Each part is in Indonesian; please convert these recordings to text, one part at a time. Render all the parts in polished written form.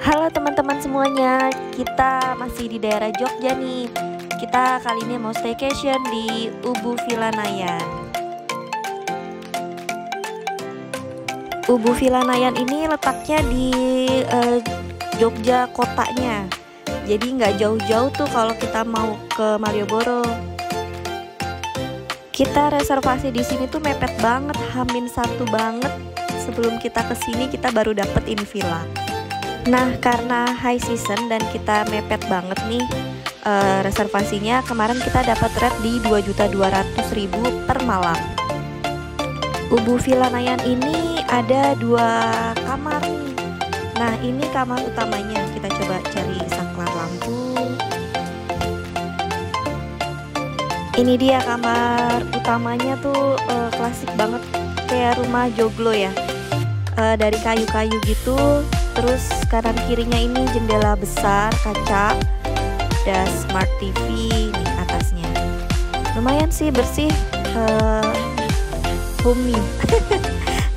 Halo teman-teman semuanya, kita masih di daerah Jogja nih. Kita kali ini mau staycation di Ubu Villa Nayan. Ubu Villa Nayan ini letaknya di Jogja kotanya. Jadi nggak jauh-jauh tuh kalau kita mau ke Malioboro. Kita reservasi di sini tuh mepet banget, H-1 banget. Sebelum kita kesini kita baru dapet ini villa. Nah, karena high season dan kita mepet banget nih reservasinya, kemarin kita dapat rate di 2.200.000 per malam. Ubu Villa Nayan ini ada 2 kamar nih. Nah, ini kamar utamanya. Kita coba cari saklar lampu. Ini dia kamar utamanya tuh klasik banget, kayak rumah joglo ya, dari kayu-kayu gitu. Terus kanan kirinya ini jendela besar kaca, ada smart TV nih atasnya. Lumayan sih bersih, homey.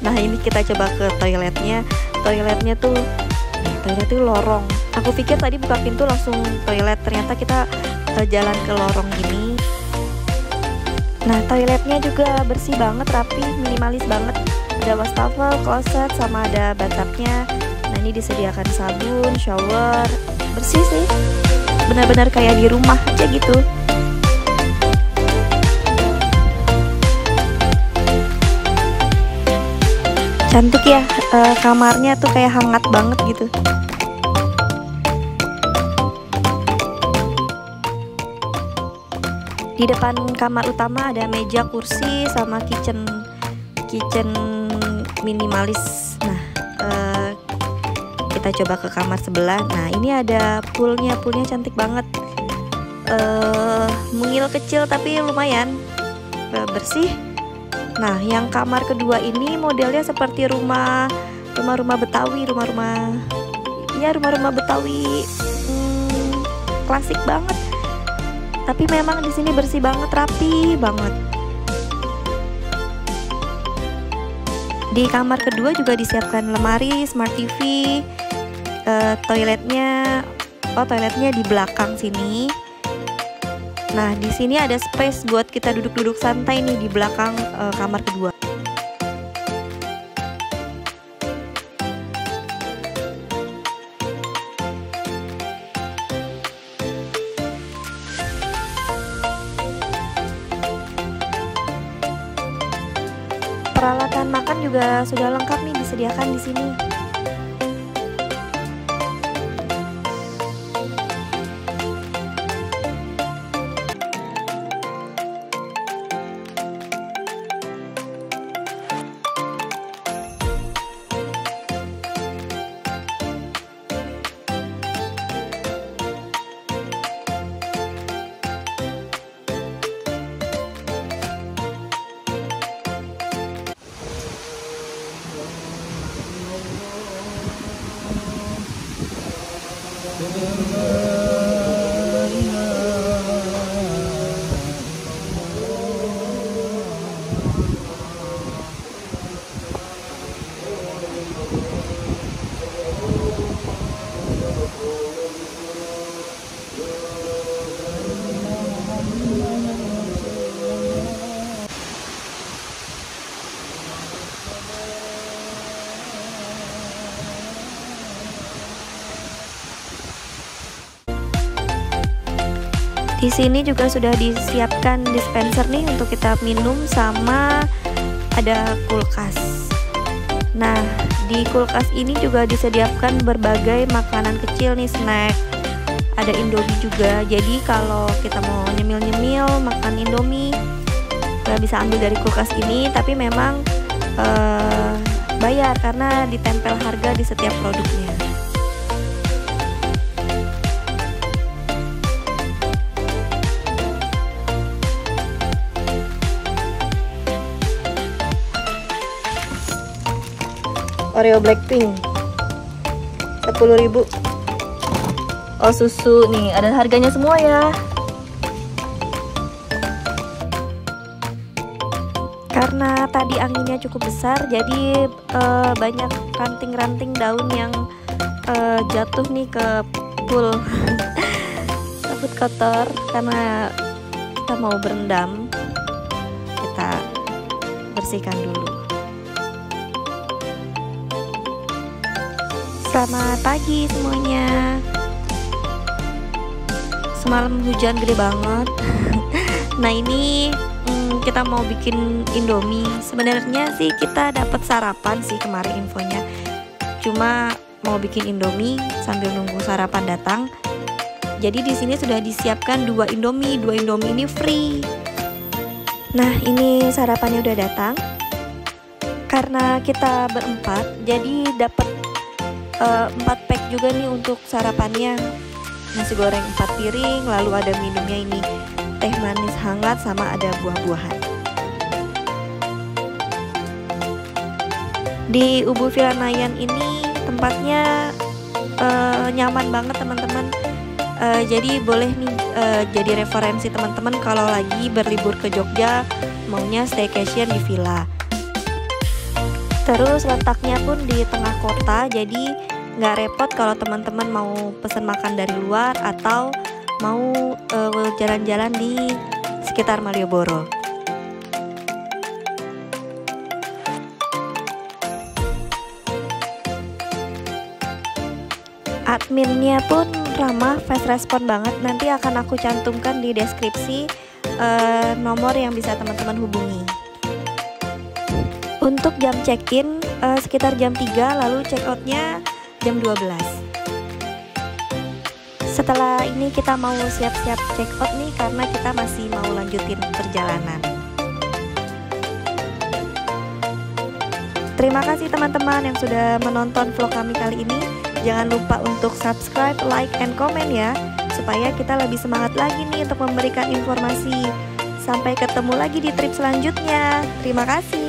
Nah, ini kita coba ke toiletnya. Toiletnya tuh lorong. Aku pikir tadi buka pintu langsung toilet, ternyata kita jalan ke lorong gini. Nah, toiletnya juga bersih banget, rapi, minimalis banget. Ada wastafel, kloset, sama ada bathtubnya. Nah, ini disediakan sabun, shower, bersih sih, benar-benar kayak di rumah aja gitu. Cantik ya, kamarnya tuh kayak hangat banget gitu. Di depan kamar utama ada meja, kursi, sama kitchen minimalis. Nah, kita coba ke kamar sebelah. Nah, ini ada poolnya cantik banget. Mungil kecil tapi lumayan bersih. Nah, yang kamar kedua ini modelnya seperti rumah Betawi, rumah-rumah Betawi, klasik banget. Tapi memang di sini bersih banget, rapi banget. Di kamar kedua juga disiapkan lemari, smart TV, toiletnya di belakang sini. Nah, di sini ada space buat kita duduk-duduk santai nih di belakang kamar kedua. Peralatan makan juga sudah lengkap nih, disediakan di sini. Di sini juga sudah disiapkan dispenser nih untuk kita minum, sama ada kulkas. Nah, di kulkas ini juga disediakan berbagai makanan kecil nih, snack. Ada Indomie juga. Jadi kalau kita mau nyemil-nyemil makan Indomie, bisa ambil dari kulkas ini. Tapi memang bayar karena ditempel harga di setiap produknya. Oreo Blackpink 10.000. Oh, susu nih, ada harganya semua ya. Karena tadi anginnya cukup besar, jadi banyak ranting-ranting daun yang jatuh nih ke pool. Takut kotor karena kita mau berendam. Kita bersihkan dulu. Selamat pagi semuanya. Semalam hujan gede banget. Nah ini kita mau bikin Indomie. Sebenarnya sih kita dapat sarapan sih kemarin infonya. Cuma mau bikin Indomie sambil nunggu sarapan datang. Jadi di sini sudah disiapkan 2 Indomie. 2 Indomie ini free. Nah ini sarapannya udah datang. Karena kita berempat, jadi dapat 4 pack juga nih untuk sarapannya. Nasi goreng 4 piring, lalu ada minumnya ini teh manis hangat sama ada buah-buahan. Di Ubud Villa Nayan ini tempatnya nyaman banget teman-teman. Jadi boleh nih jadi referensi teman-teman kalau lagi berlibur ke Jogja maunya staycation di villa. Terus letaknya pun di tengah kota, jadi nggak repot kalau teman-teman mau pesan makan dari luar atau mau jalan-jalan di sekitar Malioboro. Adminnya pun ramah, fast respon banget. Nanti akan aku cantumkan di deskripsi nomor yang bisa teman-teman hubungi. Untuk jam check-in sekitar jam 3, lalu check-outnya jam 12. Setelah ini kita mau siap-siap check-out nih karena kita masih mau lanjutin perjalanan. Terima kasih teman-teman yang sudah menonton vlog kami kali ini. Jangan lupa untuk subscribe, like, and comment ya, supaya kita lebih semangat lagi nih untuk memberikan informasi. Sampai ketemu lagi di trip selanjutnya. Terima kasih.